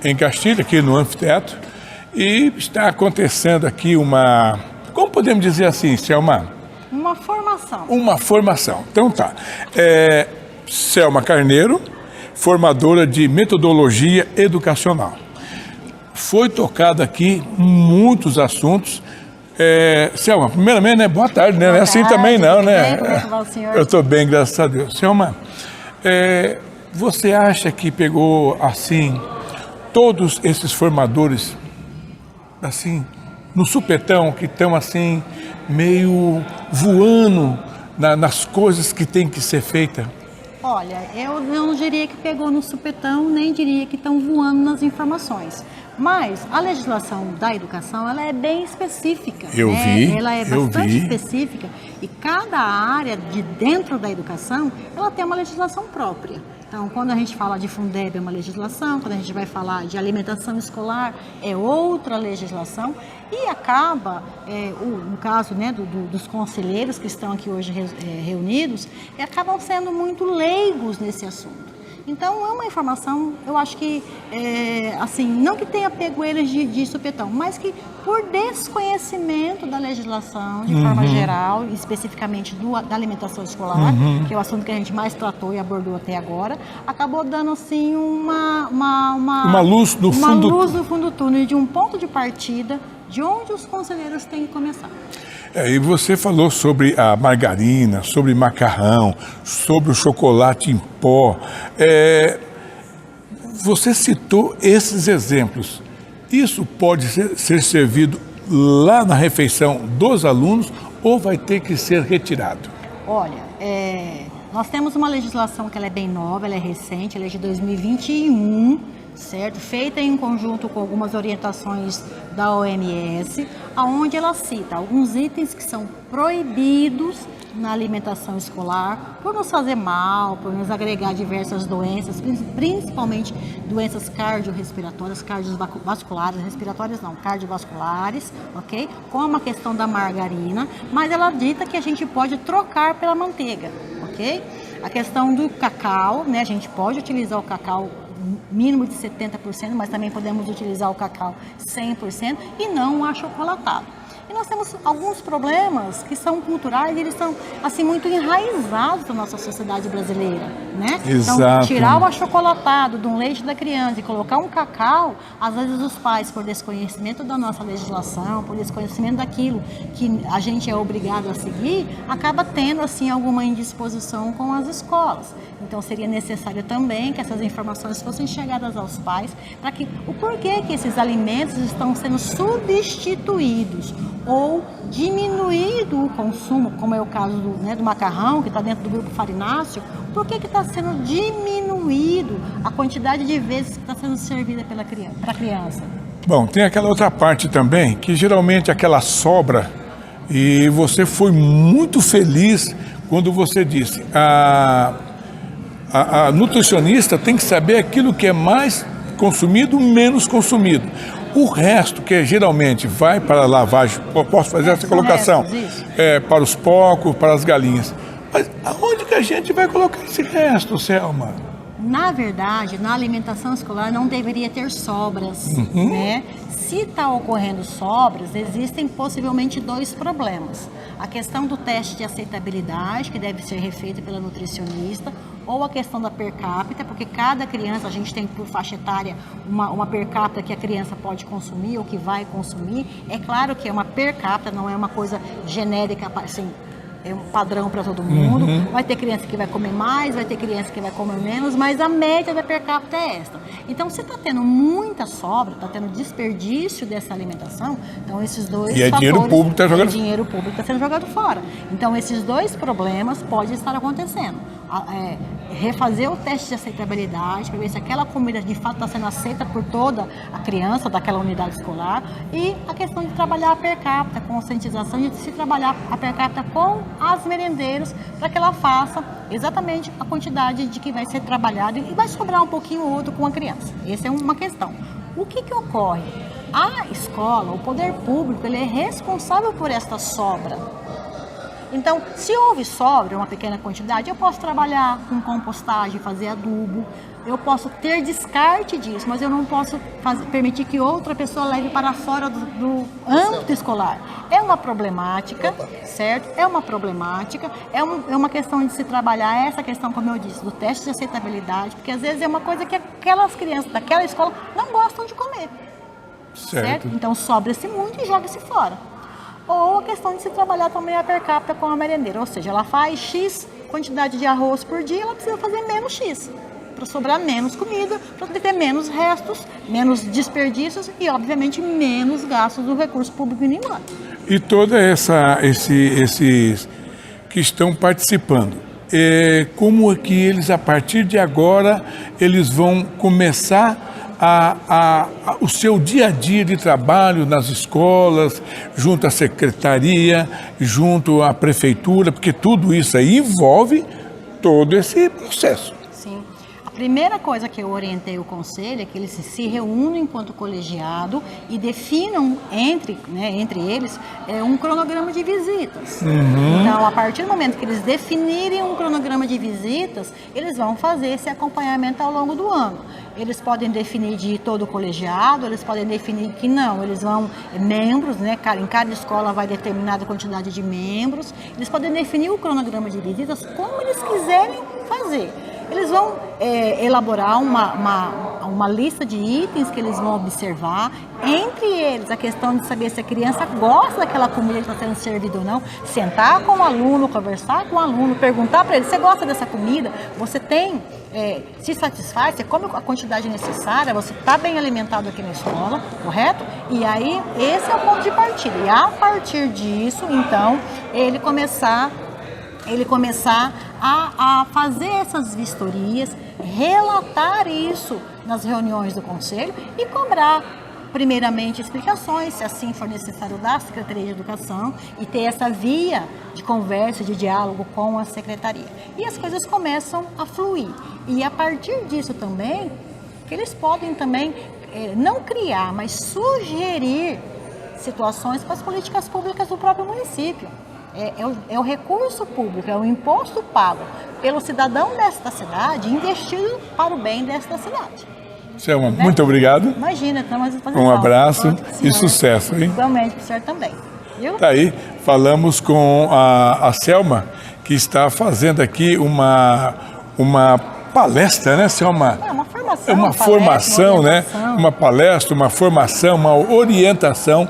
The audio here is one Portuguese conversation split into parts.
em Castilho, aqui no anfiteatro, e está acontecendo aqui uma, como podemos dizer assim, Selma? Uma formação. Uma formação. Então tá. Selma Carneiro, formadora de metodologia educacional. Foi tocado aqui muitos assuntos. Selma, primeiramente, né? Boa tarde, né? Não é assim também não, né? Como é que vai o senhor? Eu estou bem, graças a Deus. Selma, você acha que pegou, assim, todos esses formadores, assim, no supetão, que estão, assim, meio voando nas coisas que tem que ser feita? Olha, eu não diria que pegou no supetão, nem diria que estão voando nas informações. Mas a legislação da educação, ela é bem específica. Eu vi, ela é bastante específica e cada área de dentro da educação, ela tem uma legislação própria. Então, quando a gente fala de Fundeb é uma legislação, quando a gente vai falar de alimentação escolar é outra legislação e acaba, no caso, né, dos conselheiros que estão aqui hoje reunidos, acabam sendo muito leigos nesse assunto. Então, é uma informação, eu acho que, assim, não que tenha pego eles de supetão, mas que por desconhecimento da legislação, de forma geral, especificamente da alimentação escolar, que é o assunto que a gente mais tratou e abordou até agora, acabou dando, assim, uma luz no fundo do túnel e de um ponto de partida de onde os conselheiros têm que começar. E você falou sobre a margarina, sobre macarrão, sobre o chocolate em pó. Você citou esses exemplos. Isso pode ser servido lá na refeição dos alunos ou vai ter que ser retirado? Olha, nós temos uma legislação que ela é bem nova, ela é recente, ela é de 2021, certo? Feita em conjunto com algumas orientações da OMS, aonde ela cita alguns itens que são proibidos na alimentação escolar por nos fazer mal, por nos agregar diversas doenças, principalmente doenças cardiorrespiratórias, cardiovasculares, respiratórias não, cardiovasculares, ok? Como a questão da margarina, mas ela dita que a gente pode trocar pela manteiga, ok? A questão do cacau, né? A gente pode utilizar o cacau mínimo de 70%, mas também podemos utilizar o cacau 100% e não o achocolatado. E nós temos alguns problemas que são culturais e eles são, assim, muito enraizados na nossa sociedade brasileira, né? Exato. Então, tirar o achocolatado de um leite da criança e colocar um cacau, às vezes os pais, por desconhecimento da nossa legislação, por desconhecimento daquilo que a gente é obrigado a seguir, acaba tendo, assim, alguma indisposição com as escolas. Então, seria necessário também que essas informações fossem chegadas aos pais para que o porquê que esses alimentos estão sendo substituídos ou diminuído o consumo, como é o caso do macarrão, que está dentro do grupo farináceo, por que está sendo diminuído a quantidade de vezes que está sendo servida para a criança? Bom, tem aquela outra parte também, que geralmente aquela sobra, e você foi muito feliz quando você disse, a nutricionista tem que saber aquilo que é mais consumido, menos consumido. O resto, que geralmente vai para a lavagem, posso fazer essa colocação? Para os porcos, para as galinhas. Mas aonde que a gente vai colocar esse resto, Selma? Na verdade, na alimentação escolar não deveria ter sobras, né? Se está ocorrendo sobras, existem possivelmente dois problemas. A questão do teste de aceitabilidade, que deve ser refeito pela nutricionista, ou a questão da per capita, porque cada criança, a gente tem por faixa etária uma per capita que a criança pode consumir ou que vai consumir. É claro que é uma per capita, não é uma coisa genérica, assim, é um padrão para todo mundo. Vai ter criança que vai comer mais, vai ter criança que vai comer menos, mas a média da per capita é esta. Então, se está tendo muita sobra, está tendo desperdício dessa alimentação, então esses dois fatores... dinheiro público está jogando... dinheiro público está sendo jogado fora. Então, esses dois problemas podem estar acontecendo. Refazer o teste de aceitabilidade, para ver se aquela comida de fato está sendo aceita por toda a criança daquela unidade escolar, e a questão de trabalhar a per capita, conscientização de se trabalhar a per capita com as merendeiros, para que ela faça exatamente a quantidade de que vai ser trabalhado e vai sobrar um pouquinho ou outro com a criança. Essa é uma questão. O que ocorre? A escola, o poder público, ele é responsável por esta sobra. Então, se houve sobra, uma pequena quantidade, eu posso trabalhar com compostagem, fazer adubo, eu posso ter descarte disso, mas eu não posso permitir que outra pessoa leve para fora do âmbito escolar. É uma problemática, certo? É uma problemática, é uma questão de se trabalhar essa questão, como eu disse, do teste de aceitabilidade, porque às vezes é uma coisa que aquelas crianças daquela escola não gostam de comer, certo? Então sobra-se muito e joga-se fora. Ou a questão de se trabalhar também a per capita com a merendeira, ou seja, ela faz X quantidade de arroz por dia, ela precisa fazer menos X, para sobrar menos comida, para ter menos restos, menos desperdícios e, obviamente, menos gastos do recurso público indo embora. E toda esses que estão participando, como é que eles, a partir de agora, eles vão começar o seu dia a dia de trabalho nas escolas, junto à secretaria, junto à prefeitura, porque tudo isso aí envolve todo esse processo. A primeira coisa que eu orientei o conselho é que eles se reúnam enquanto colegiado e definam entre eles um cronograma de visitas. Então, a partir do momento que eles definirem um cronograma de visitas, eles vão fazer esse acompanhamento ao longo do ano. Eles podem definir de todo o colegiado, eles podem definir que não, eles vão membros, né? Em cada escola vai determinada quantidade de membros. Eles podem definir o cronograma de visitas como eles quiserem fazer. Eles vão elaborar uma lista de itens que eles vão observar, entre eles a questão de saber se a criança gosta daquela comida que está sendo servida ou não, sentar com o aluno, conversar com o aluno, perguntar para ele, você gosta dessa comida? Você tem, se satisfaz, você come a quantidade necessária, você está bem alimentado aqui na escola, correto? E aí, esse é o ponto de partida. E a partir disso, então, ele começar a fazer essas vistorias, relatar isso nas reuniões do conselho e cobrar, primeiramente, explicações, se assim for necessário, da Secretaria de Educação e ter essa via de conversa, de diálogo com a Secretaria. E as coisas começam a fluir. E a partir disso também, que eles podem também não criar, mas sugerir situações para as políticas públicas do próprio município. É o recurso público, é o imposto pago pelo cidadão desta cidade, investido para o bem desta cidade. Selma, muito obrigado. Imagina, estamos à disposição. Um abraço e sucesso, hein? Igualmente para o senhor também. Viu? Tá aí, falamos com a Selma, que está fazendo aqui uma palestra, né, Selma? Uma formação. É uma formação, né? Uma palestra, uma formação, uma orientação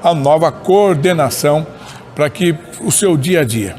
à nova coordenação para que o seu dia a dia